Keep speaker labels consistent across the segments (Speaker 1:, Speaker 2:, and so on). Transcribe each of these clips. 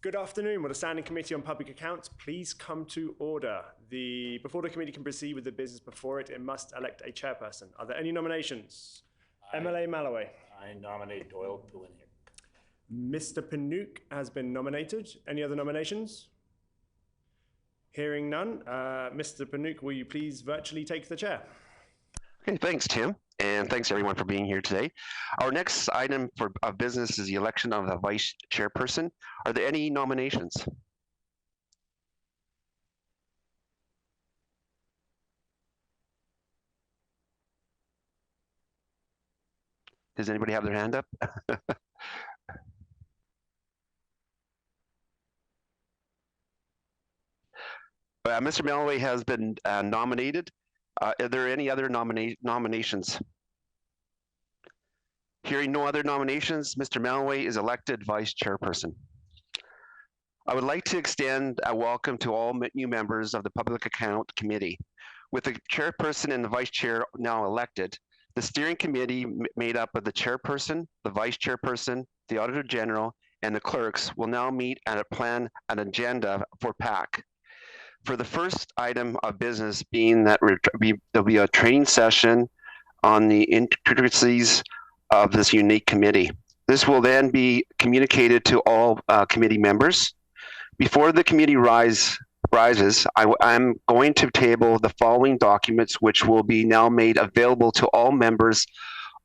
Speaker 1: Good afternoon. Will the Standing Committee on Public Accounts please come to order? Before the committee can proceed with the business before it, it must elect a chairperson. Are there any nominations? MLA Malloway.
Speaker 2: I nominate Doyle Pulinic.
Speaker 1: Mr. Panook has been nominated. Any other nominations? Hearing none. Mr. Panook, will you please virtually take the chair?
Speaker 3: Okay, thanks, Tim. And thanks everyone for being here today. Our next item of business is the election of the vice chairperson. Are there any nominations? Does anybody have their hand up? Mr. Malloway has been nominated. Are there any other nominations? Hearing no other nominations, Mr. Malloway is elected vice chairperson. I would like to extend a welcome to all new members of the Public Account Committee. With the chairperson and the vice chair now elected, the steering committee made up of the chairperson, the vice chairperson, the auditor general, and the clerks will now meet and plan an agenda for PAC. For the first item of business being that there'll be a training session on the intricacies of this unique committee. This will then be communicated to all committee members. Before the committee rises, I'm going to table the following documents, which will be now made available to all members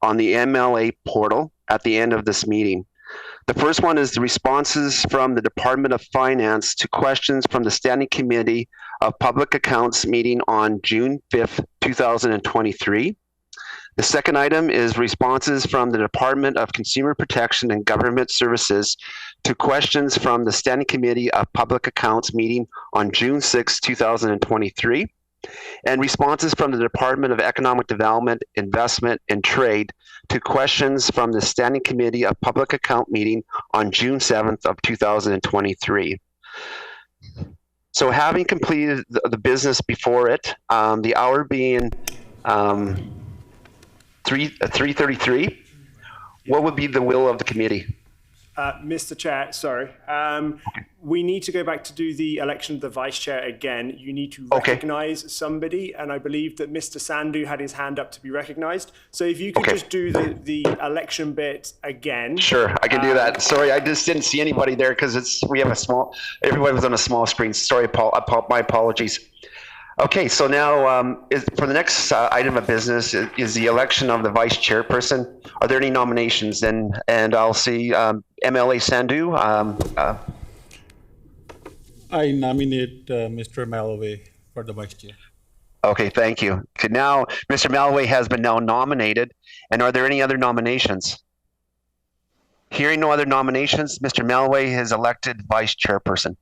Speaker 3: on the MLA portal at the end of this meeting. The first one is the responses from the Department of Finance to questions from the Standing Committee of Public Accounts meeting on June 5th, 2023. The second item is responses from the Department of Consumer Protection and Government Services to questions from the Standing Committee of Public Accounts meeting on June 6, 2023, and responses from the Department of Economic Development, Investment, and Trade to questions from the Standing Committee of Public Account meeting on June 7th of 2023. So having completed the business before it, the hour being 3:33, what would be the will of the committee?
Speaker 1: Mr. Chair, sorry. We need to go back to do the election of the vice chair again. You need to recognize somebody, and I believe that Mr. Sandhu had his hand up to be recognized. So if you could just do the election bit again.
Speaker 3: Sure, I can do that. Sorry, I just didn't see anybody there because everybody was on a small screen. Sorry, my apologies. Okay, so now for the next item of business is the election of the vice chairperson. Are there any nominations? And I'll see MLA Sandhu.
Speaker 4: I nominate Mr. Malloway for the vice chair.
Speaker 3: Okay, thank you. Okay, now Mr. Malloway has been now nominated. And are there any other nominations? Hearing no other nominations, Mr. Malloway is elected vice chairperson.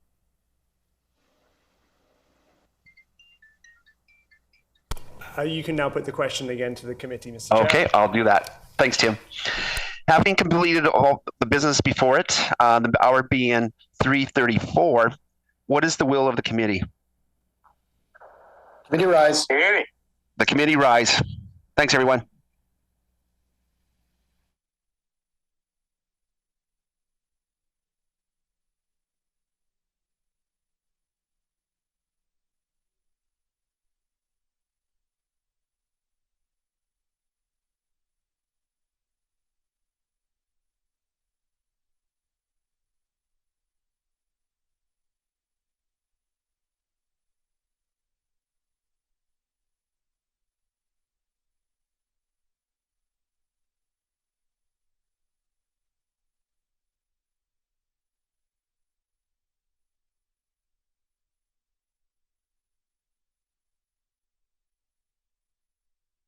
Speaker 1: You can now put the question again to the committee, Mr. Chair.
Speaker 3: Okay, I'll do that. Thanks, Tim. Having completed all the business before it, the hour being 3:34, what is the will of the committee?
Speaker 2: Committee rise.
Speaker 3: The committee rise. Thanks, everyone.